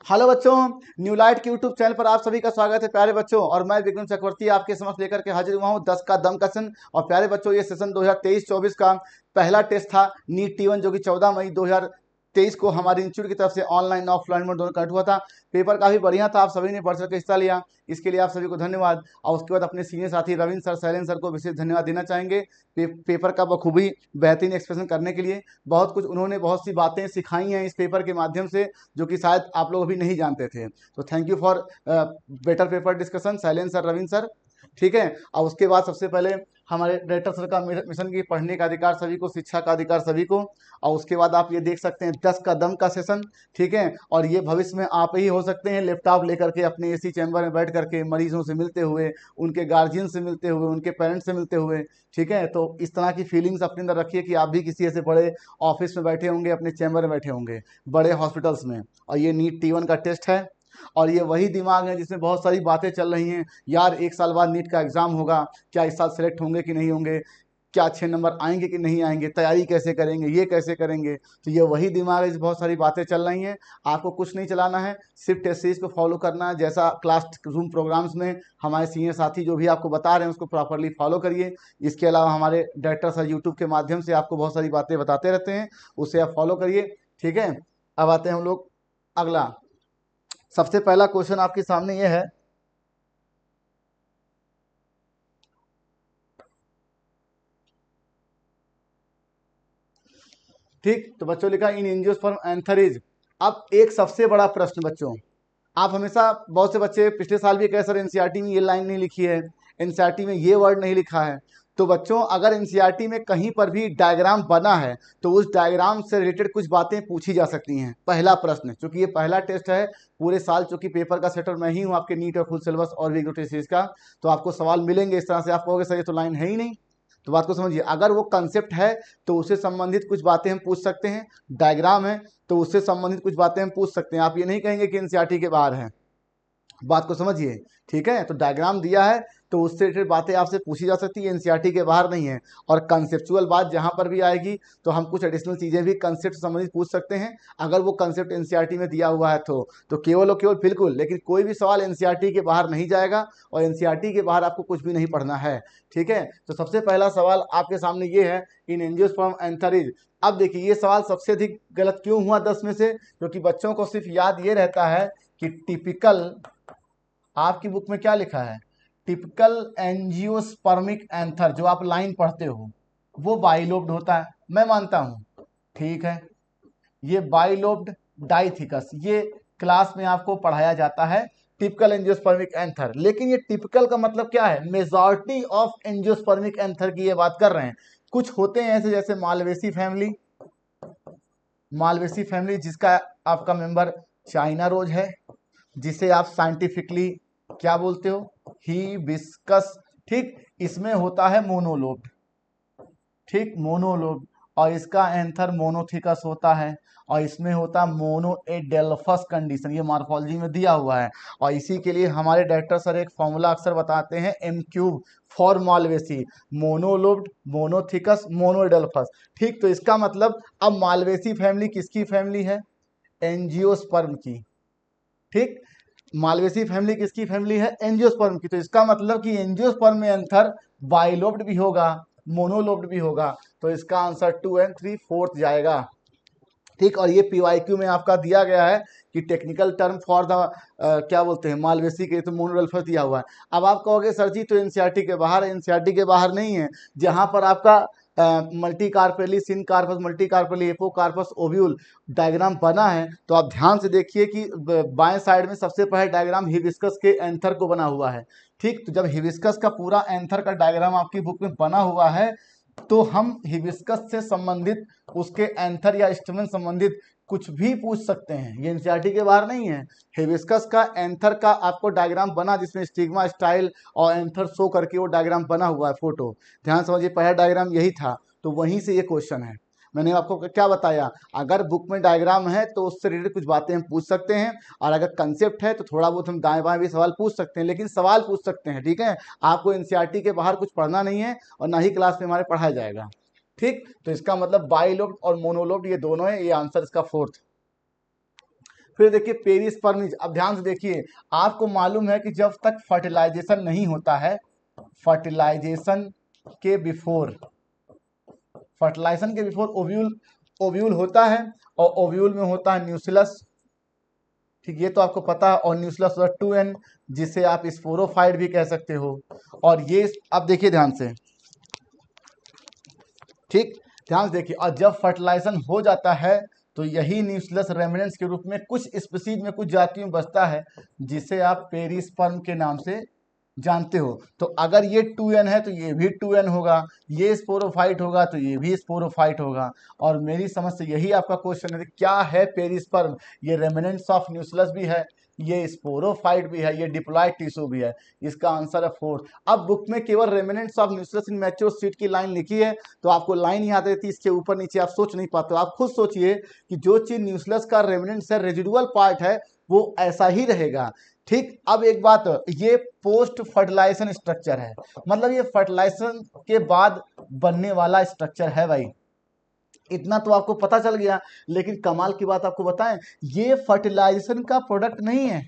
Hello बच्चों, new light के YouTube channel पर आप सभी का स्वागत है प्यारे बच्चों। और मैं विक्रम चक्रवर्ती आपके समक्ष लेकर के हाजिर हुआ हूँ 10 का दम का सेशन। और प्यारे बच्चों, ये सेशन 2023-24 का पहला टेस्ट था नीट T1, जो कि 14 मई 2023 को हमारे इंस्टीट्यूट की तरफ से ऑनलाइन ऑफलाइन मोड दोनों कंडक्ट हुआ था। पेपर काफी बढ़िया था, आप सभी ने बढ़ चढ़ के हिस्सा लिया, इसके लिए आप सभी को धन्यवाद। और उसके बाद अपने सीनियर साथी रविंद्र सर, शैलेंद्र सर को विशेष धन्यवाद देना चाहेंगे पेपर का बखूबी बेहतरीन एक्सप्रेशन करने के लिए। बहुत कुछ उन्होंने बहुत सी बातें सिखाई हैं इस पेपर के माध्यम से, जो कि शायद आप लोग अभी नहीं जानते थे। तो thank you for better paper discussion Shailendra sir, Ravindra sir. ठीक है। और उसके बाद सबसे पहले हमारे डायरेक्टर सर का मिशन की पढ़ने का अधिकार सभी को, शिक्षा का अधिकार सभी को। और उसके बाद आप ये देख सकते हैं 10 का दम का सेशन। ठीक है। और ये भविष्य में आप ही हो सकते हैं, लैपटॉप लेकर के अपने एसी चैम्बर में बैठ करके मरीजों से मिलते हुए, उनके गार्जियन से मिलते हुए, उनके पेरेंट्स से मिलते हुए। ठीक है। तो इस तरह की फीलिंग्स अपने अंदर रखिए कि आप भी किसी ऐसे बड़े ऑफिस में बैठे होंगे, अपने चैम्बर में बैठे होंगे, बड़े हॉस्पिटल्स में। और ये नीट T1 का टेस्ट है। और ये वही दिमाग है जिसमें बहुत सारी बातें चल रही हैं, यार 1 साल बाद नीट का एग्ज़ाम होगा, क्या इस साल सेलेक्ट होंगे कि नहीं होंगे, क्या अच्छे नंबर आएंगे कि नहीं आएंगे, तैयारी कैसे करेंगे, ये कैसे करेंगे। तो ये वही दिमाग है, बहुत सारी बातें चल रही हैं। आपको कुछ नहीं चलाना है, सिर्फ टेस्ट सीरीज को फॉलो करना है। जैसा क्लास रूम प्रोग्राम्स में हमारे सीनियर साथी जो भी आपको बता रहे हैं उसको प्रॉपरली फॉलो करिए। इसके अलावा हमारे डायरेक्टर सर यूट्यूब के माध्यम से आपको बहुत सारी बातें बताते रहते हैं, उसे आप फॉलो करिए। ठीक है। अब आते हैं हम लोग अगला। सबसे पहला क्वेश्चन आपके सामने ये है, ठीक। तो बच्चों लिखा इन एंजियोस्पर्म एंथर इज। अब एक सबसे बड़ा प्रश्न बच्चों, आप हमेशा, बहुत से बच्चे पिछले साल भी कहे सर एनसीईआरटी में ये लाइन नहीं लिखी है, एनसीईआरटी में ये वर्ड नहीं लिखा है। तो बच्चों, अगर एनसीईआरटी में कहीं पर भी डायग्राम बना है तो उस डायग्राम से रिलेटेड कुछ बातें पूछी जा सकती हैं। पहला प्रश्न, चूंकि ये पहला टेस्ट है पूरे साल, चूंकि पेपर का सेटर मैं ही हूँ आपके नीट और फुल सिलेबस और भी टेस्ट सीरीज का, तो आपको सवाल मिलेंगे इस तरह से। आप कहोगे सर ये तो लाइन है ही नहीं, तो बात को समझिए। अगर वो कंसेप्ट है तो उससे संबंधित कुछ बातें हम पूछ सकते हैं, डायग्राम है तो उससे संबंधित कुछ बातें हम पूछ सकते हैं। आप ये नहीं कहेंगे कि एनसीईआरटी के बाहर है, बात को समझिए। ठीक है। तो डायग्राम दिया है तो उससे रिलेटेड बातें आपसे पूछी जा सकती है, एनसीईआरटी के बाहर नहीं है। और कंसेप्चुअल बात जहां पर भी आएगी तो हम कुछ एडिशनल चीजें भी कंसेप्ट से संबंधित पूछ सकते हैं, अगर वो कंसेप्ट एनसीईआरटी में दिया हुआ है तो केवल और केवल बिल्कुल, लेकिन कोई भी सवाल एनसीईआरटी के बाहर नहीं जाएगा और एनसीईआरटी के बाहर आपको कुछ भी नहीं पढ़ना है। ठीक है। तो सबसे पहला सवाल आपके सामने ये है, इन एंजियोस्पर्म एंथर इज। अब देखिए, ये सवाल सबसे अधिक गलत क्यों हुआ 10 में से, क्योंकि बच्चों को सिर्फ याद ये रहता है कि टिपिकल, आपकी बुक में क्या लिखा है, टिपिकल एंजियोस्पर्मिक एंथर, जो आप लाइन पढ़ते हो वो बाइलोब्ड होता है, मैं मानता हूं। ठीक है। ये बाइलोब्ड डाइथिकस, ये क्लास में आपको पढ़ाया जाता है, टिपिकल एंजियोस्पर्मिक एंथर। लेकिन ये टिपिकल का मतलब क्या है, मेजॉरिटी ऑफ एंजियोस्पर्मिक एंथर की ये बात कर रहे हैं। कुछ होते हैं ऐसे, जैसे मालवेसी फैमिली, मालवेसी फैमिली जिसका आपका मेंबर चाइना रोज है, जिसे आप साइंटिफिकली क्या बोलते हो, हिबिस्कस। ठीक। इसमें होता है मोनोलोब, ठीक, मोनोलोब। और इसका एंथर मोनोथिकस होता है, और इसमें होता है मोनोएडेल्फस कंडीशन, ये मॉर्फोलॉजी में दिया हुआ है। और इसी के लिए हमारे डायरेक्टर सर एक फॉर्मूला अक्सर बताते हैं, M³ फॉर मालवेसी, मोनोलोब्ड, मोनोथिकस, मोनोएडेल्फस। ठीक। तो इसका मतलब अब मालवेसी फैमिली किसकी फैमिली है, एंजियोस्पर्म की। ठीक। मालवेसी फैमिली किसकी फैमिली है, एंजियोस्पर्म की। तो इसका मतलब कि एंजियोस्पर्म में एंथर बाइलोब्ड भी होगा, मोनोलोब्ड भी होगा। तो इसका आंसर 2 and 3/4 जाएगा। ठीक। और ये PYQ में आपका दिया गया है कि टेक्निकल टर्म फॉर द क्या बोलते हैं मालवेसी के, तो मोनोडेल्फस दिया हुआ है। अब आप कहोगे सर जी तो एनसीईआरटी के बाहर, एनसीईआरटी के बाहर नहीं है। जहां पर आपका multicarpellary, syncarpous, multicarpellary, apocarpous, ovule diagram बना है, तो आप ध्यान से देखिए कि बाएं साइड में सबसे पहले डायग्राम हिबिस्कस के एंथर को बना हुआ है। ठीक। तो जब हिबिस्कस का पूरा एंथर का डायग्राम आपकी बुक में बना हुआ है तो हम हिबिस्कस से संबंधित, उसके एंथर या स्टमन संबंधित कुछ भी पूछ सकते हैं, ये एनसीईआरटी के बाहर नहीं है। हिबिस्कस का एंथर का आपको डायग्राम बना, जिसमें स्टिग्मा, स्टाइल और एंथर शो करके वो डायग्राम बना हुआ है, फोटो। ध्यान समझिए, पहला डायग्राम यही था, तो वहीं से ये क्वेश्चन है। मैंने आपको क्या बताया, अगर बुक में डायग्राम है तो उससे रिलेटेड कुछ बातें हम पूछ सकते हैं, और अगर कंसेप्ट है तो थोड़ा बहुत हम दाएं बाएं भी सवाल पूछ सकते हैं, लेकिन सवाल पूछ सकते हैं। ठीक है। आपको एनसीईआरटी के बाहर कुछ पढ़ना नहीं है और ना ही क्लास में हमारे पढ़ाया जाएगा। ठीक। तो इसका मतलब बाइलोब्ड और मोनोलोब्ड ये दोनों है, ये आंसर इसका 4th। फिर देखिए पेरिस्पर्म, अब ध्यान से देखिए, आपको मालूम है कि जब तक फर्टिलाइजेशन नहीं होता है, फर्टिलाइजेशन के बिफोर, फर्टिलाइजेशन के बिफोर ओव्यूल, ओव्यूल होता है, और ओव्यूल में होता है न्यूक्लियस, ठीक, ये तो आपको पता है, और न्यूक्लियस होता है 2n, जिसे आप स्पोरोफाइट भी कह सकते हो। और ये अब देखिए ध्यान से, ठीक, ध्यान से देखिए, और जब फर्टिलाइजेशन हो जाता है तो यही न्यूक्लियस रेमिनेंट्स के रूप में कुछ स्पीसीज में, कुछ जातियों में बचता है, जिसे आप पेरिस्पर्म के नाम से जानते हो। तो अगर ये 2n है तो ये भी 2n होगा, ये स्पोरोफाइट होगा तो ये भी स्पोरोफाइट होगा। और मेरी समझ से यही आपका क्वेश्चन है, क्या है पेरिस्पर्म? ये रेमिनेंट्स ऑफ न्यूक्लियस भी है, ये स्पोरोफाइट भी है, ये डिप्लॉयड टिश्यू भी है। इसका आंसर है 4। अब बुक में केवल remnants of nucleus in mature seed की लाइन लिखी है, तो आपको लाइन याद रहती है, इसके ऊपर नीचे आप सोच नहीं पाते हो। आप खुद सोचिए कि जो चीज न्यूक्लियस का रेमिनेंट्स है, रेजिडुअल पार्ट है, वो ऐसा ही रहेगा। ठीक, अब एक बात, ये पोस्ट फर्टिलाइजेशन स्ट्रक्चर है, मतलब ये फर्टिलाइजेशन के बाद बनने वाला स्ट्रक्चर है भाई, इतना तो आपको पता चल गया। लेकिन कमाल की बात आपको बताएं, ये फर्टिलाइजेशन का प्रोडक्ट नहीं है,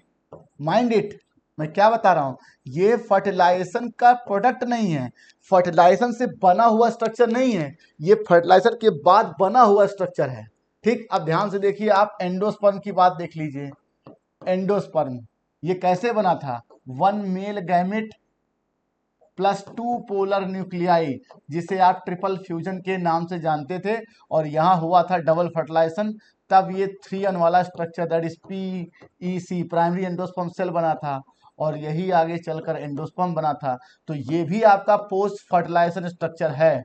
माइंड इट, मैं क्या बता रहा हूं, ये फर्टिलाइजेशन का प्रोडक्ट नहीं है, फर्टिलाइजेशन से बना हुआ स्ट्रक्चर नहीं है, ये फर्टिलाइजेशन के बाद बना हुआ स्ट्रक्चर है। ठीक, अब ध्यान से देखिए, आप एंडोस्पर्म की बात देख लीजिए। एंडोस्पर्म ये कैसे बना था? 1 male gamete plus 2 polar nuclei, जिसे आप ट्रिपल फ्यूजन के नाम से जानते थे, और यहाँ हुआ था डबल फर्टिलाइजेशन, तब ये 3n वाला structure, that is PEC, primary endosperm cell बना था, और यही आगे चलकर एंडोस्पर्म बना था। तो ये भी आपका पोस्ट फर्टिलाइजेशन स्ट्रक्चर है।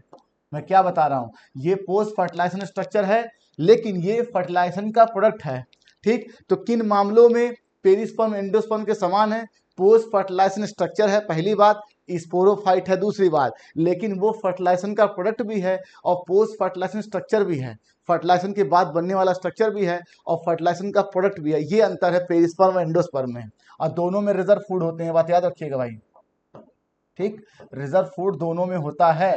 मैं क्या बता रहा हूँ, ये पोस्ट फर्टिलाइजेशन स्ट्रक्चर है, लेकिन ये फर्टिलाइजेशन का प्रोडक्ट है। ठीक, तो किन मामलों में पेरिस्पर्म एंडोस्पर्म के समान है? पोस्ट फर्टिलाइजेशन स्ट्रक्चर है पहली बात, स्पोरोफाइट है दूसरी बात, लेकिन वो फर्टिलाइजेशन का प्रोडक्ट भी है और पोस्ट फर्टिलाइजेशन स्ट्रक्चर भी है, फर्टिलाइजेशन के बाद बनने वाला स्ट्रक्चर भी है और फर्टिलाइजेशन का प्रोडक्ट भी है। ये अंतर है पेरिस्पर्म और एंडोस्पर्म में, और दोनों में रिजर्व फूड होते हैं, बात याद रखिएगा भाई। ठीक, रिजर्व फूड दोनों में होता है।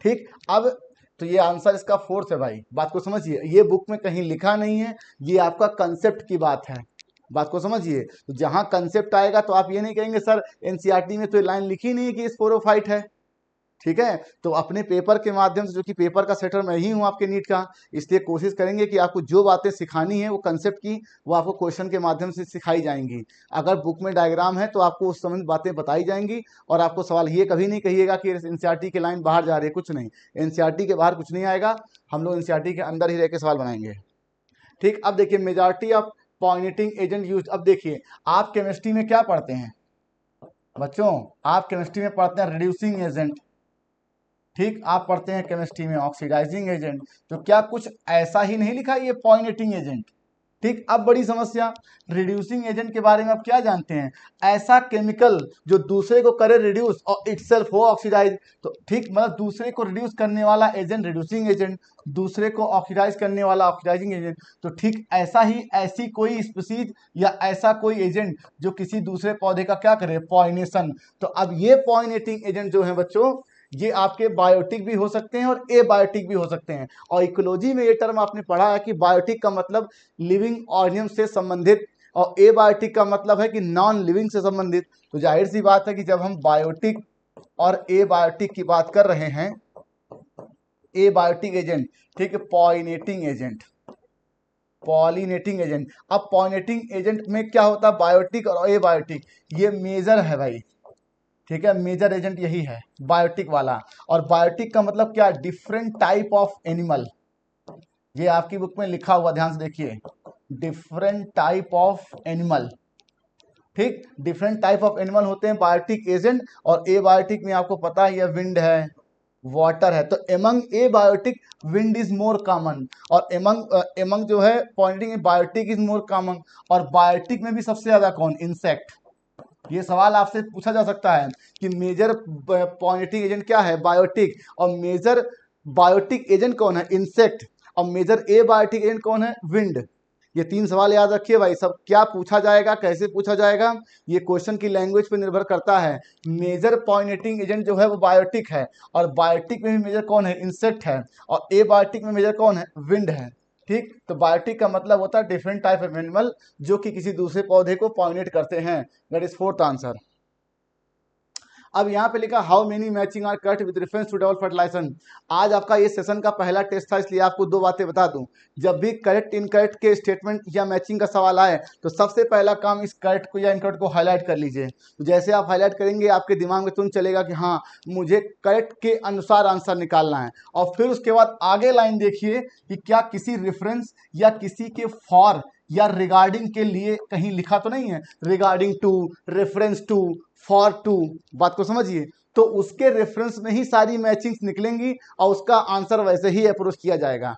ठीक, अब तो ये आंसर इसका 4th है भाई, बात को समझिए, ये बुक में कहीं लिखा नहीं है, ये आपका कंसेप्ट की बात है, बात को समझिए। तो जहां कंसेप्ट आएगा तो आप ये नहीं कहेंगे सर एनसीईआरटी में तो लाइन लिखी नहीं है कि स्पोरोफाइट है। ठीक है, तो अपने पेपर के माध्यम से, जो कि पेपर का सेटर मैं ही हूं आपके नीट का, इसलिए कोशिश करेंगे कि आपको जो बातें सिखानी है वो कंसेप्ट की, वो आपको क्वेश्चन के माध्यम से सिखाई जाएंगी। अगर बुक में डायग्राम है तो आपको उस समय बातें बताई जाएंगी, और आपको सवाल ये कभी नहीं कहिएगा कि एनसीईआरटी की लाइन बाहर जा रही है, कुछ नहीं, एनसीईआरटी के बाहर कुछ नहीं आएगा, हम लोग एनसीईआरटी के अंदर ही रह के सवाल बनाएंगे। ठीक, अब देखिए majority of Poynting agent use, अब देखिए आप केमिस्ट्री में क्या पढ़ते हैं बच्चों? आप केमिस्ट्री में पढ़ते हैं रिड्यूसिंग एजेंट। ठीक, आप पढ़ते हैं केमिस्ट्री में ऑक्सीडाइजिंग एजेंट, तो क्या कुछ ऐसा ही नहीं लिखा ये पॉइनेटिंग एजेंट? ठीक, अब बड़ी समस्या, रिड्यूसिंग एजेंट के बारे में आप क्या जानते हैं? ऐसा केमिकल जो दूसरे को करे रिड्यूस और इटसेल्फ हो ऑक्सीडाइज। तो ठीक, मतलब दूसरे को रिड्यूस करने वाला एजेंट रिड्यूसिंग एजेंट, दूसरे को ऑक्सीडाइज करने वाला ऑक्सीडाइजिंग एजेंट। तो ठीक ऐसा ही, ऐसी कोई स्पीसीज या ऐसा कोई एजेंट जो किसी दूसरे पौधे का क्या करे, पॉलिनेशन। तो अब ये पॉलिनेटिंग एजेंट जो है बच्चों, ये आपके बायोटिक भी हो सकते हैं और एबायोटिक भी हो सकते हैं। और इकोलॉजी में ये टर्म आपने पढ़ा है कि बायोटिक का मतलब लिविंग ऑर्गेनिज्म से संबंधित, और एबायोटिक का मतलब है कि नॉन लिविंग से संबंधित। तो जाहिर सी बात है कि जब हम बायोटिक और एबायोटिक की बात कर रहे हैं, एबायोटिक एजेंट, ठीक है, पॉलिनेटिंग एजेंट, पॉलिनेटिंग एजेंट। अब पॉलिनेटिंग एजेंट में क्या होता है, बायोटिक और एबायोटिक, ये मेजर है भाई। ठीक है, मेजर एजेंट यही है बायोटिक वाला। और बायोटिक का मतलब क्या, डिफरेंट टाइप ऑफ एनिमल, ये आपकी बुक में लिखा हुआ, ध्यान से देखिए, डिफरेंट टाइप ऑफ एनिमल। ठीक, डिफरेंट टाइप ऑफ एनिमल होते हैं बायोटिक एजेंट। और एबायोटिक में आपको पता है ये विंड है, वाटर है। तो among abiotic wind is more common, और एमंग जो है pointing biotic is more common. और बायोटिक में भी सबसे ज्यादा कौन, इंसेक्ट। ये सवाल आपसे पूछा जा सकता है कि मेजर पॉइनेटिंग एजेंट क्या है, बायोटिक, और मेजर बायोटिक एजेंट कौन है, इंसेक्ट, और मेजर एबायोटिक एजेंट कौन है, विंड। ये 3 सवाल याद रखिए भाई। सब क्या पूछा जाएगा, कैसे पूछा जाएगा, ये क्वेश्चन की लैंग्वेज पे निर्भर करता है। मेजर पॉइनेटिंग एजेंट जो है वो बायोटिक है, और बायोटिक में भी मेजर कौन है, इंसेक्ट है, और एबायोटिक में मेजर कौन है, विंड है। ठीक, तो बायोटिक का मतलब होता है डिफरेंट टाइप ऑफ एनिमल जो कि किसी दूसरे पौधे को पॉलिनेट करते हैं। That is fourth answer. अब यहाँ पे लिखा how many matching are cut with reference to double fertilization. आज आपका ये सेशन का पहला टेस्ट था, इसलिए आपको दो बातें बता दूं। जब भी करेक्ट इनकरेक्ट के स्टेटमेंट या मैचिंग का सवाल आए तो सबसे पहला काम इस करेक्ट को या इनकरेक्ट को हाईलाइट कर लीजिए। तो जैसे आप हाईलाइट करेंगे आपके दिमाग में तुरंत चलेगा कि हाँ मुझे करेक्ट के अनुसार आंसर निकालना है। और फिर उसके बाद आगे लाइन देखिए कि क्या किसी रेफरेंस या किसी के फॉर या रिगार्डिंग के लिए कहीं लिखा तो नहीं है, regarding to, reference to, for to. बात को समझिए, तो उसके रेफरेंस में ही सारी मैचिंग्स निकलेंगी और उसका आंसर वैसे ही अप्रोच किया जाएगा।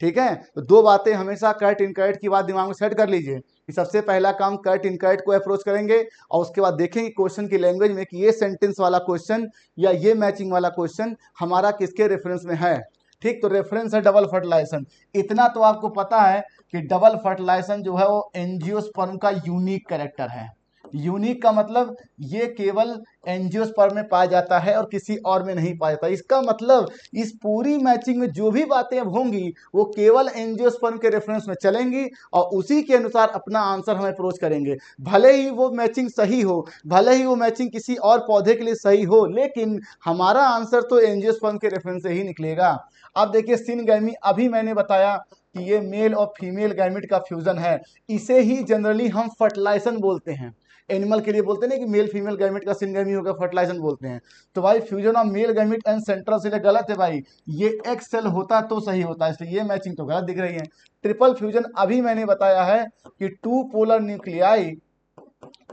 ठीक है, तो दो बातें हमेशा करेक्ट इनकरेक्ट की बात दिमाग में सेट कर लीजिए कि सबसे पहला काम करेक्ट इनकरेक्ट को अप्रोच करेंगे और उसके बाद देखेंगे क्वेश्चन की लैंग्वेज में कि ये सेंटेंस वाला क्वेश्चन या ये मैचिंग वाला क्वेश्चन हमारा किसके रेफरेंस में है। ठीक, तो रेफरेंस है डबल फर्टिलाइजेशन। इतना तो आपको पता है कि डबल फर्टिलाइजेशन जो है वो एंजियोस्पर्म का यूनिक कैरेक्टर है। यूनिक का मतलब ये केवल एंजियोस्पर्म में पाया जाता है और किसी और में नहीं पाया जाता। इसका मतलब इस पूरी मैचिंग में जो भी बातें अब होंगी वो केवल एंजियोस्पर्म के रेफरेंस में चलेंगी और उसी के अनुसार अपना आंसर हम अप्रोच करेंगे। भले ही वो मैचिंग सही हो, भले ही वो मैचिंग किसी और पौधे के लिए सही हो, लेकिन हमारा आंसर तो एंजियोस्पर्म के रेफरेंस से ही निकलेगा। अब देखिए सिनगैमी, अभी मैंने बताया कि ये मेल और फीमेल गैमेट का फ्यूजन है। इसे ही जनरली हम फर्टिलाइजेशन बोलते हैं। एनिमल के लिए बोलते नहीं कि मेल फीमेल गैमेट का सिनगैमी होगा, फर्टिलाइजेशन बोलते हैं। तो भाई fusion of male gamete and central cell गलत है भाई, ये एक्स सेल होता तो सही होता, इसलिए ये मैचिंग तो गलत दिख रही है। ट्रिपल फ्यूजन अभी मैंने बताया है कि two polar nuclei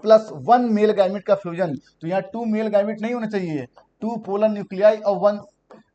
plus one male gamete का फ्यूजन, तो यहाँ टू मेल गैमेट नहीं होना चाहिए, टू पोलर न्यूक्लियाई और वन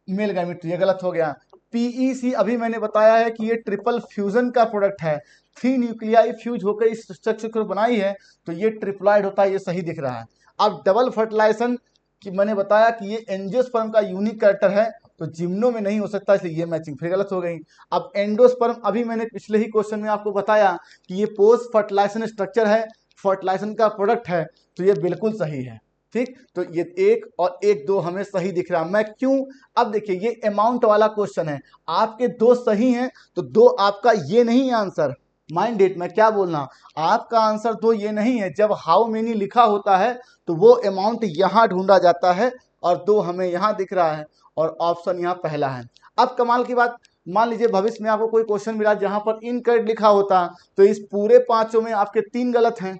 मेल गैमेट, तो ये गलत हो गया। पीईसी अभी मैंने बताया है कि ये ट्रिपल फ्यूजन का प्रोडक्ट है, 3 न्यूक्लियाई फ्यूज होकर इस स्ट्रक्चर को बनाई है, तो ये ट्रिप्लॉइड होता है, ये सही दिख रहा है। अब डबल फर्टिलाइजेशन की मैंने बताया कि ये एंजियोस्पर्म का यूनिक कैरेक्टर है, तो जिम्नो में नहीं हो सकता, इसलिए ये मैचिंग फिर गलत हो गई। अब एंडोस्पर्म, अभी मैंने पिछले ही क्वेश्चन में आपको बताया कि ये पोस्ट फर्टिलाइजेशन स्ट्रक्चर है, फर्टिलाइजेशन का प्रोडक्ट है, तो ये बिल्कुल सही है। ठीक, तो ये एक और एक दो हमें सही दिख रहा है। मैं क्यों, अब देखिए ये अमाउंट वाला क्वेश्चन है, आपके दो सही हैं तो दो आपका ये नहीं आंसर। माइंड इट, मैं क्या बोलना, आपका आंसर दो ये नहीं है। जब हाउ मेनी लिखा होता है तो वो अमाउंट यहाँ ढूंढा जाता है और दो हमें यहाँ दिख रहा है और ऑप्शन यहाँ पहला है। अब कमाल की बात, मान लीजिए भविष्य में आपको कोई क्वेश्चन मिला जहां पर इनकरेक्ट लिखा होता, तो इस पूरे पांचों में आपके 3 गलत हैं।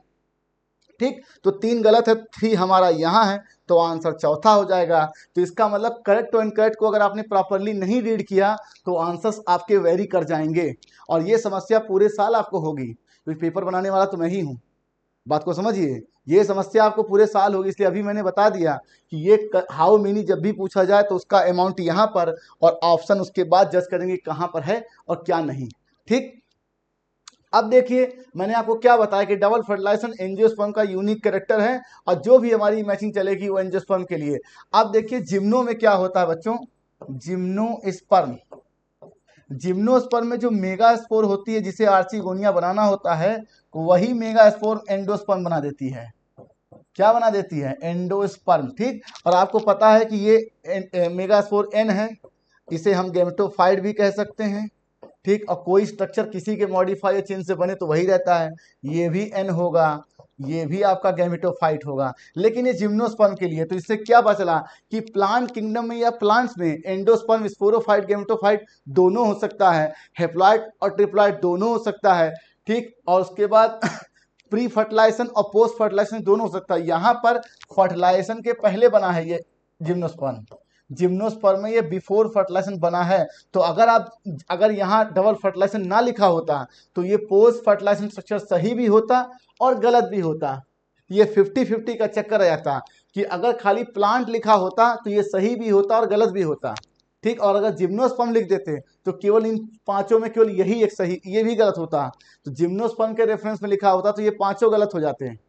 ठीक, तो 3 गलत है, 3 हमारा यहाँ है, तो आंसर चौथा हो जाएगा। तो इसका मतलब करेक्ट और इनकरेक्ट को अगर आपने प्रॉपरली नहीं रीड किया तो आंसर्स आपके वेरी कर जाएंगे और ये समस्या पूरे साल आपको होगी, क्योंकि पेपर बनाने वाला तो मैं ही हूँ। बात को समझिए, ये समस्या आपको पूरे साल होगी, इसलिए अभी मैंने बता दिया कि ये हाउ मेनी जब भी पूछा जाए तो उसका अमाउंट यहाँ पर और ऑप्शन उसके बाद जज करेंगे कहाँ पर है और क्या नहीं। ठीक, अब देखिए मैंने आपको क्या बताया कि डबल फर्टिलाइजेशन एंजियोस्पर्म का यूनिक कैरेक्टर है और जो भी हमारी मैचिंग चलेगी वो एंजियोस्पर्म के लिए। अब देखिए जिम्नो में क्या होता है बच्चों, जिम्नोस्पर्म, जिम्नोस्पर्म में जो मेगा स्पोर होती है जिसे आर्चिगोनिया बनाना होता है, वही मेगा स्पोर एंडोस्पर्म बना देती है। क्या बना देती है, एंडोस्पर्म। ठीक, और आपको पता है कि ये मेगा स्पोर एन है, इसे हम गैमेटोफाइट भी कह सकते हैं। ठीक, और कोई स्ट्रक्चर किसी के मॉडिफाई या चेंज से बने तो वही रहता है, ये भी एन होगा, ये भी आपका गैमेटोफाइट होगा। लेकिन ये जिम्नोस्पर्म के लिए, तो इससे क्या पता चला कि प्लांट किंगडम में या प्लांट्स में एंडोस्पर्म, स्पोरोफाइट, गैमेटोफाइट दोनों हो सकता है, हेप्लॉइड और ट्रिप्लॉइड दोनों हो सकता है। ठीक, और उसके बाद प्री फर्टिलाइजेशन और पोस्ट फर्टिलाइजेशन दोनों हो सकता है। यहाँ पर फर्टिलाइजेशन के पहले बना है ये जिम्नोस्पर्म, जिम्नोस्पर्म में ये बिफोर फर्टिलाइजेशन बना है। तो अगर यहाँ डबल फर्टिलाइजेशन ना लिखा होता तो ये पोस्ट फर्टिलाइजेशन स्ट्रक्चर सही भी होता और गलत भी होता। ये 50-50 का चक्कर आ जाता कि अगर खाली प्लांट लिखा होता तो ये सही भी होता और गलत भी होता। ठीक, और अगर जिम्नोस्पर्म लिख देते तो केवल इन पांचों में केवल यही एक सही, ये भी गलत होता। तो जिम्नोस्पर्म के रेफरेंस में लिखा होता तो ये पांचों गलत हो जाते हैं।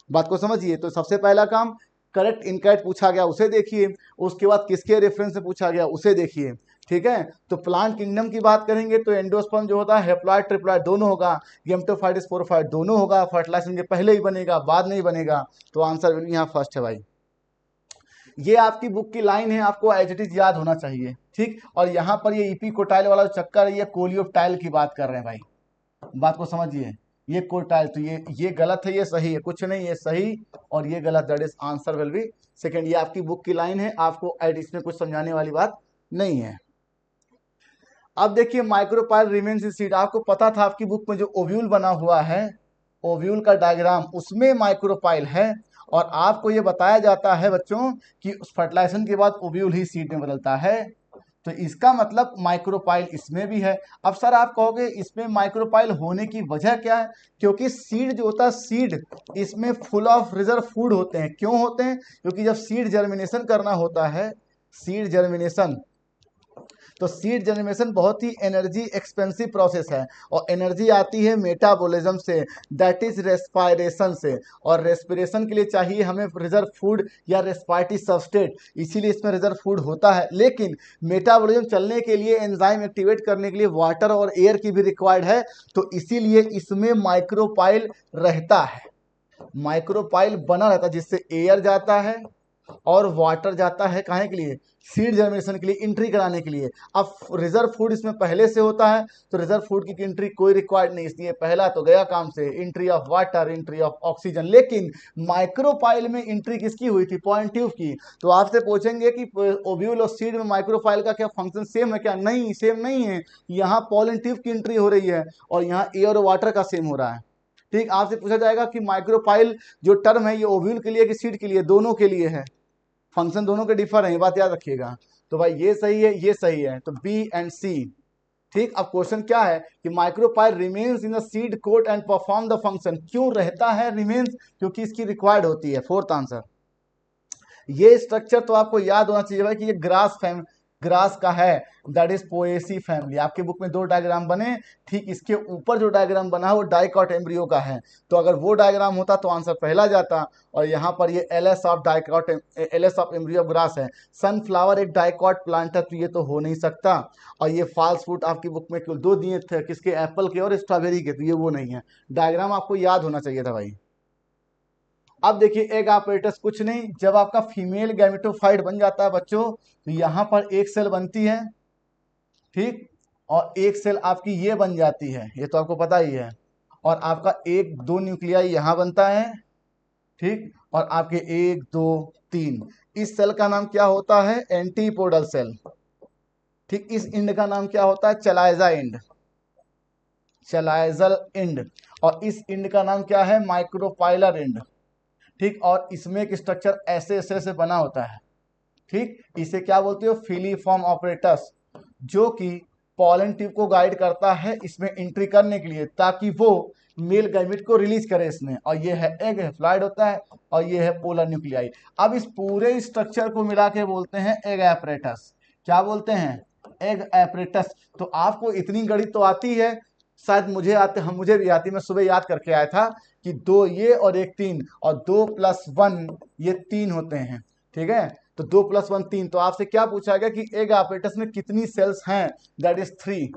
बात को समझिए, तो सबसे पहला काम करेक्ट इनकरेक्ट पूछा गया उसे देखिए, उसके बाद किसके रेफरेंस से पूछा गया उसे देखिए। ठीक है, तो प्लांट किंगडम की बात करेंगे तो एंडोस्पर्म जो होता है हेप्लॉइड ट्रिप्लॉइड दोनों होगा, गैमेटोफाइट स्पोरोफाइट दोनों होगा, फर्टिलाइजेशन के पहले ही बनेगा बाद नहीं बनेगा, तो आंसर यहाँ फर्स्ट है भाई। ये आपकी बुक की लाइन है, आपको एज इट इज याद होना चाहिए, ठीक। और यहाँ पर ये इपिकोटाइल वाला जो चक्कर है, ये कोलियोप्टाइल की बात कर रहे हैं भाई, बात को समझिए। ये कोटाइल, तो ये गलत है, ये सही है, कुछ नहीं, ये सही और ये गलत, that is answer will be second. ये आपकी बुक की लाइन है, आपको इसमें कुछ समझाने वाली बात नहीं है। अब देखिए माइक्रोपाइल रिमेन्स इन सीड, आपको पता था आपकी बुक में जो ओव्यूल बना हुआ है, ओव्यूल का डायग्राम, उसमें माइक्रोपाइल है, और आपको ये बताया जाता है बच्चों कि उस फर्टिलाइजेशन के बाद ओव्यूल ही सीड में बदलता है, तो इसका मतलब माइक्रोपाइल इसमें भी है। अब सर आप कहोगे इसमें माइक्रोपाइल होने की वजह क्या है? क्योंकि सीड जो होता है, सीड इसमें फुल ऑफ रिजर्व फूड होते हैं। क्यों होते हैं? क्योंकि जब सीड जर्मिनेशन करना होता है, सीड जर्मिनेशन, तो सीड जर्मिनेशन बहुत ही एनर्जी एक्सपेंसिव प्रोसेस है, और एनर्जी आती है मेटाबॉलिज्म से, दैट इज रेस्पायरेशन से, और रेस्पिरेशन के लिए चाहिए हमें रिजर्व फूड या रेस्पायरेटरी सबस्ट्रेट, इसीलिए इसमें रिजर्व फूड होता है। लेकिन मेटाबॉलिज्म चलने के लिए, एंजाइम एक्टिवेट करने के लिए वाटर और एयर की भी रिक्वायर्ड है, तो इसीलिए इसमें माइक्रोपाइल रहता है, माइक्रोपाइल बना रहता है, जिससे एयर जाता है और वाटर जाता है, काहे के लिए? सीड जर्मिनेशन के लिए, एंट्री कराने के लिए। अब रिजर्व फूड इसमें पहले से होता है, तो रिजर्व फूड की एंट्री कोई रिक्वायर्ड नहीं, इसलिए पहला तो गया काम से, entry of water, entry of oxygen. लेकिन माइक्रोपाइल में एंट्री किसकी हुई थी? पॉइंट ट्यूब की। तो आपसे पूछेंगे कि ओव्यूल और सीड में माइक्रोपाइल का क्या फंक्शन सेम है क्या? नहीं, सेम नहीं है। यहाँ पॉलन ट्यूब की एंट्री हो रही है और यहाँ एयर और वाटर का सेम हो रहा है, ठीक। आपसे पूछा जाएगा कि माइक्रोपाइल जो टर्म है, ये ओव्यूल के लिए कि सीड के लिए? दोनों के लिए है, फंक्शन दोनों के डिफर है, ये बात याद रखिएगा। तो भाई ये सही है, ये सही है, तो बी एंड सी, ठीक। अब क्वेश्चन क्या है कि micropyle remains in the seed coat and perform the function. क्यों रहता है रिमेन्स? क्योंकि इसकी रिक्वायर्ड होती है। फोर्थ आंसर, ये स्ट्रक्चर तो आपको याद होना चाहिए भाई कि ये ग्रास का है, दैट इज पोएसी फैमिली। आपके बुक में दो डायग्राम बने, ठीक इसके ऊपर जो डायग्राम बना है वो डाइकॉट एम्ब्रियो का है, तो अगर वो डायग्राम होता तो आंसर पहला जाता। और यहाँ पर ये एलएस ऑफ एम्ब्रियो ग्रास है। सनफ्लावर एक डाइकॉट प्लांट है, तो ये तो हो नहीं सकता। और ये फॉल्स फ्रूट आपकी बुक में केवल दो दिए थे, किसके? एप्पल के और स्ट्रॉबेरी के, तो ये वो नहीं है। डायग्राम आपको याद होना चाहिए था भाई। अब देखिए एग ऑपरेटस कुछ नहीं, जब आपका फीमेल गैमेटोफाइट बन जाता है बच्चों, तो यहां पर एक सेल बनती है, ठीक, और एक सेल आपकी ये बन जाती है, ये तो आपको पता ही है। और आपका एक दो न्यूक्लियाई यहां बनता है, ठीक, और आपके एक दो तीन, इस सेल का नाम क्या होता है? एंटीपोडल सेल, ठीक। इस इंड का नाम क्या होता है? चलाइजा इंड, चलाइजल इंड। और इस इंड का नाम क्या है? माइक्रोपाइलर इंड, ठीक। और इसमें एक स्ट्रक्चर ऐसे ऐसे से बना होता है, ठीक। इसे क्या बोलते हो? फिलीफॉर्म ऑपरेटस, जो कि पॉलन ट्यूब को गाइड करता है इसमें एंट्री करने के लिए, ताकि वो मेल गैमेट को रिलीज करे इसमें। और ये है एग, फ्लाइड होता है, और ये है पोलर न्यूक्लियाई। अब इस पूरे स्ट्रक्चर को मिला के बोलते हैं एग एपरेटस। क्या बोलते हैं? Egg apparatus. तो आपको इतनी गणित तो आती है, शायद मुझे भी आती, मैं सुबह याद करके आया था कि दो ये और एक तीन, और 2+1 ये तीन होते हैं, ठीक है। तो 2+1 3। तो आपसे क्या पूछा गया कि एग ऑपरेटस में कितनी सेल्स हैं? That is 3।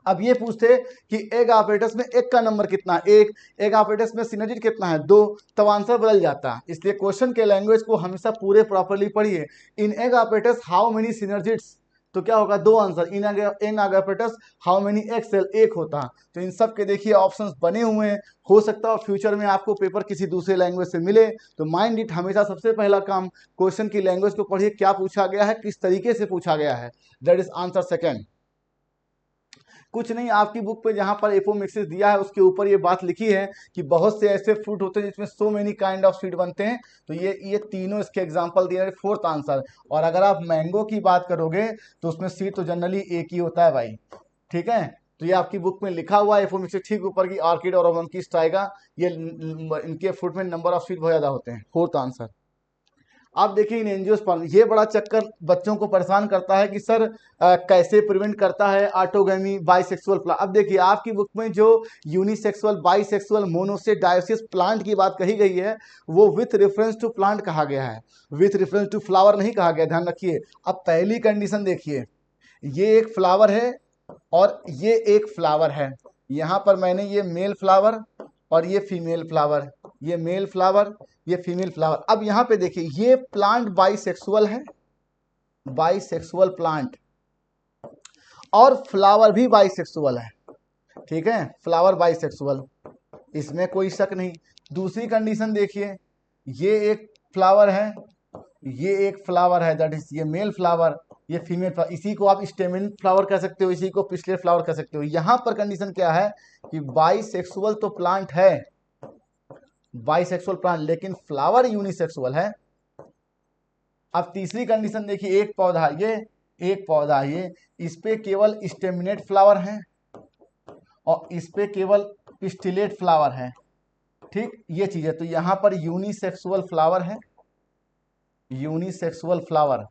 अब ये पूछते कि एग ऑपरेटस में एक का नंबर कितना? एक। एग ऑपरेटस में सिनर्जिड कितना है? 2। तब आंसर बदल जाता। इसलिए क्वेश्चन के लैंग्वेज को हमेशा पूरे प्रॉपरली पढ़िए। In egg apparatus how many synergids? तो क्या होगा? दो answer. In egg apparatus how many egg cell? एक होता। तो इन सब के देखिए ऑप्शंस बने हुए हैं। हो सकता है फ्यूचर में आपको पेपर किसी दूसरे लैंग्वेज से मिले, तो माइंड इट, हमेशा सबसे पहला काम क्वेश्चन की लैंग्वेज को पढ़िए, क्या पूछा गया है, किस तरीके से पूछा गया है, दैट इज आंसर सेकेंड। कुछ नहीं, आपकी बुक पे जहां पर एपोमिक्सिस दिया है उसके ऊपर ये बात लिखी है कि बहुत से ऐसे फ्रूट होते हैं जिसमें so many kind of seed बनते हैं, तो ये तीनों इसके एग्जांपल दिए हैं। Fourth answer. और अगर आप मैंगो की बात करोगे तो उसमें सीड तो जनरली एक ही होता है भाई, ठीक है। तो ये आपकी बुक में लिखा हुआ है, एपोमिक्सिस ठीक ऊपर की ऑर्किड और ओवनकिस्ट आएगा, ये इनके फ्रूट में नंबर ऑफ सीड बहुत ज्यादा होते हैं। Fourth answer. आप देखिए इन एंजियोस्पर्म, ये बड़ा चक्कर बच्चों को परेशान करता है कि सर कैसे प्रिवेंट करता है ऑटोगैमी बाइसेक्सुअल प्लांट। अब देखिए आपकी बुक में जो यूनिसेक्सुअल, बाइसेक्सुअल, मोनोसेट, डायोसिस प्लांट की बात कही गई है, वो विथ रेफरेंस टू प्लांट कहा गया है, विथ रेफरेंस टू फ्लावर नहीं कहा गया, ध्यान रखिए। अब पहली कंडीशन देखिए, ये एक फ्लावर है और ये एक फ्लावर है, यहाँ पर मैंने ये मेल फ्लावर और ये फीमेल फ्लावर, ये मेल फ्लावर, ये फीमेल फ्लावर। अब यहाँ पे देखिए ये प्लांट बाइसेक्सुअल है, बाइसेक्सुअल प्लांट, और फ्लावर भी बाइसेक्सुअल है, ठीक है, फ्लावर बाइसेक्सुअल, इसमें कोई शक नहीं। दूसरी कंडीशन देखिए, ये एक फ्लावर है, ये एक फ्लावर है, दैट इज ये मेल फ्लावर, ये फीमेल फ्लावर, इसी को आप स्टेमिन फ्लावर कह सकते हो, इसी को पिछले फ्लावर कह सकते हो। यहां पर कंडीशन क्या है कि बाइसेक्सुअल तो प्लांट है, बाइसेक्सुअल प्लांट, लेकिन फ्लावर यूनिसेक्सुअल है। अब तीसरी कंडीशन देखिए, एक पौधा ये, एक पौधा ये, इस पे केवल स्टेमिनेट फ्लावर है और इस पे केवल पिस्टिलेट फ्लावर है, ठीक, ये चीज है। तो यहां पर यूनिसेक्सुअल फ्लावर है, यूनिसेक्सुअल फ्लावर,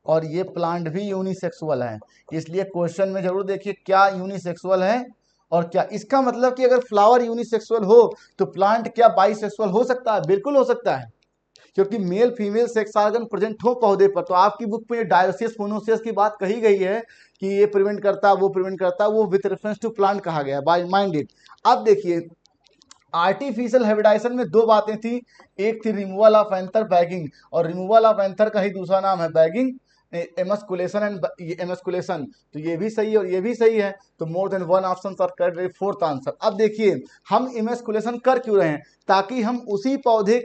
और ये प्लांट भी यूनिसेक्सुअल है। इसलिए क्वेश्चन में जरूर देखिए क्या यूनिसेक्सुअल है और क्या, इसका मतलब कि अगर फ्लावर यूनिसेक्सुअल हो तो प्लांट क्या बाइसेक्सुअल हो सकता है? बिल्कुल हो सकता है, क्योंकि male female sex organ present हो पौधे पर। तो आपकी बुक में डायोसिस मोनोसिस की बात कही गई है कि ये प्रिवेंट करता, वो प्रिवेंट करता, वो विद रेफरेंस टू प्लांट कहा गया, बाय माइंड इट। अब देखिए आर्टिफिशियल हाइब्रिडाइजेशन में दो बातें थी, एक थी रिमूवल ऑफ एंथर बैगिंग, और रिमूवल ऑफ एंथर का ही दूसरा नाम है बैगिंग, एमस्कुलेशन एंड एमस्कुलेशन। तो ये भी सही है और ये भी सही है, तो more than one option are correct, fourth answer. अब देखिए हम एमस्कुलेशन कर क्यों रहे हैं? ताकि हम उसी पौधे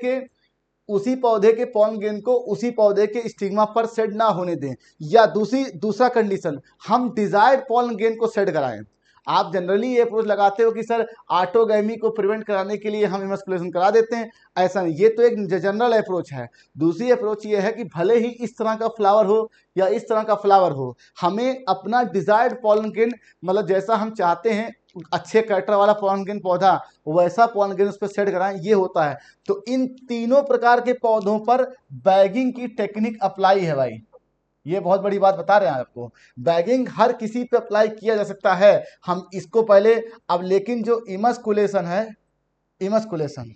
के पॉलन ग्रेन को उसी पौधे के स्टिग्मा पर सेट ना होने दें, या दूसरा कंडीशन, हम डिजायर्ड पॉलन ग्रेन को सेट कराएं। आप जनरली ये अप्रोच लगाते हो कि सर ऑटोगैमी को प्रिवेंट कराने के लिए हम इमस्कुलेशन करा देते हैं, ऐसा नहीं, ये तो एक जनरल अप्रोच है। दूसरी अप्रोच ये है कि भले ही इस तरह का फ्लावर हो या इस तरह का फ्लावर हो, हमें अपना डिजायर्ड पॉलन ग्रेन, मतलब जैसा हम चाहते हैं अच्छे कैरेक्टर वाला पॉलन ग्रेन पौधा, वैसा पॉलन ग्रेन उस पर सेट कराएं, ये होता है। तो इन तीनों प्रकार के पौधों पर बैगिंग की टेक्निक अप्लाई है भाई, ये बहुत बड़ी बात बता रहे हैं आपको। बैगिंग हर किसी पे अप्लाई किया जा सकता है, हम इसको पहले, अब लेकिन जो इमस्कुलेशन है, इमस्कुलेशन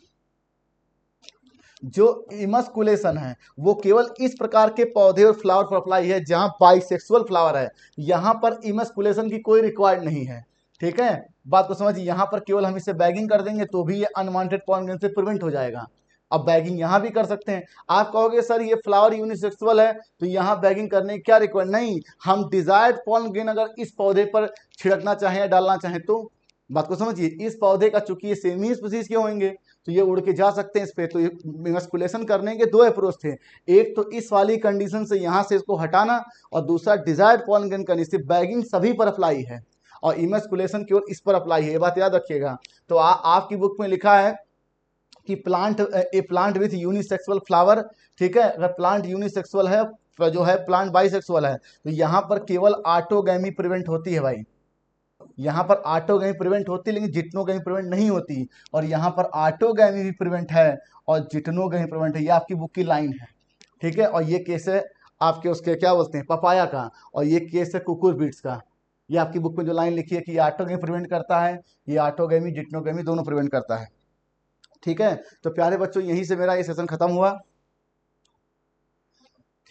जो इमस्कुलेशन है वो केवल इस प्रकार के पौधे और फ्लावर पर अप्लाई है जहां बाइसेक्सुअल फ्लावर है, यहां पर इमस्कुलेशन की कोई रिक्वायर्ड नहीं है, ठीक है, बात को समझिए। यहां पर केवल हम इसे बैगिंग कर देंगे तो भी ये अनवांटेड पॉलन ग्रेन से प्रिवेंट हो जाएगा। अब बैगिंग यहां भी कर सकते हैं। आप कहोगे सर ये फ्लावर यूनिसेक्सुअल है तो यहां बैगिंग करने की क्या रिक्वायर्ड? नहीं, हम डिजायर्ड पॉलन ग्रेन अगर इस पौधे पर छिड़कना चाहें या डालना चाहें तो, बात को समझिए, इस पौधे का चूंकि ये सेमी स्पीसीज के होंगे तो ये उड़ के जा सकते हैं इस पे। तो इमस्कुलेशन करने के दो अप्रोच थे, एक तो इस वाली कंडीशन से यहां से इसको हटाना, और दूसरा डिजायर्ड पॉलन ग्रेन करने से। बैगिंग सभी पर अप्लाई है और इमस्कुलेशन केवल इस पर अप्लाई है, ये बात याद रखिएगा। तो आपकी बुक में लिखा है कि प्लांट विथ यूनिसेक्सुअल फ्लावर, ठीक है, अगर प्लांट यूनिसेक्सुअल है, जो है प्लांट बाइसेक्सुअल है, तो यहां पर केवल ऑटोगैमी प्रिवेंट होती है भाई, यहाँ पर ऑटोगैमी प्रिवेंट होती है लेकिन जिटनोगैमी प्रिवेंट नहीं होती, और यहाँ पर ऑटोगैमी भी प्रिवेंट है और जिटनोगैमी प्रिवेंट है, ये आपकी बुक की लाइन है, ठीक है। और ये केस है आपके उसके क्या बोलते हैं, पपाया का, और ये केस है कुकुर बीट्स का। ये आपकी बुक में जो लाइन लिखी है कि ऑटोगैमी प्रिवेंट करता है, ये ऑटोगैमी जिटनोगैमी दोनों प्रिवेंट करता है, ठीक है। तो प्यारे बच्चों यहीं से मेरा ये सेशन खत्म हुआ,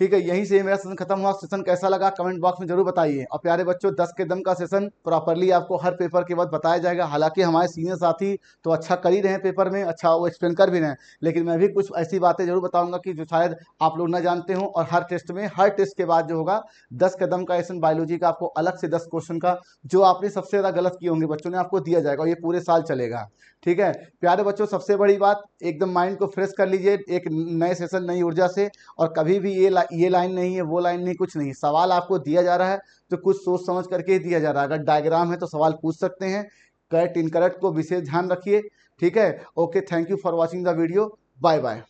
ठीक है, यहीं से मेरा सेशन खत्म हुआ। सेशन कैसा लगा कमेंट बॉक्स में जरूर बताइए। और प्यारे बच्चों 10 के दम का सेशन प्रॉपरली आपको हर पेपर के बाद बताया जाएगा। हालांकि हमारे सीनियर साथी तो अच्छा कर ही रहे हैं पेपर में, अच्छा वो एक्सप्लेन कर भी रहे हैं, लेकिन मैं भी कुछ ऐसी बातें जरूर बताऊंगा कि जो शायद आप लोग ना जानते हो। और हर टेस्ट के बाद जो होगा 10 कदम का सेशन बायोलॉजी का, आपको अलग से 10 क्वेश्चन का जो आपने सबसे ज़्यादा गलत किए होंगे बच्चों ने, आपको दिया जाएगा, और ये पूरे साल चलेगा, ठीक है। प्यारे बच्चों सबसे बड़ी बात, एकदम माइंड को फ्रेश कर लीजिए एक नए सेशन नई ऊर्जा से। और कभी भी ये लाइन नहीं है वो लाइन नहीं, कुछ नहीं, सवाल आपको दिया जा रहा है तो कुछ सोच समझ करके ही दिया जा रहा है। अगर डायग्राम है तो सवाल पूछ सकते हैं, करेक्ट इनकरेक्ट को विशेष ध्यान रखिए, ठीक है। Okay, thank you for watching the video, bye bye.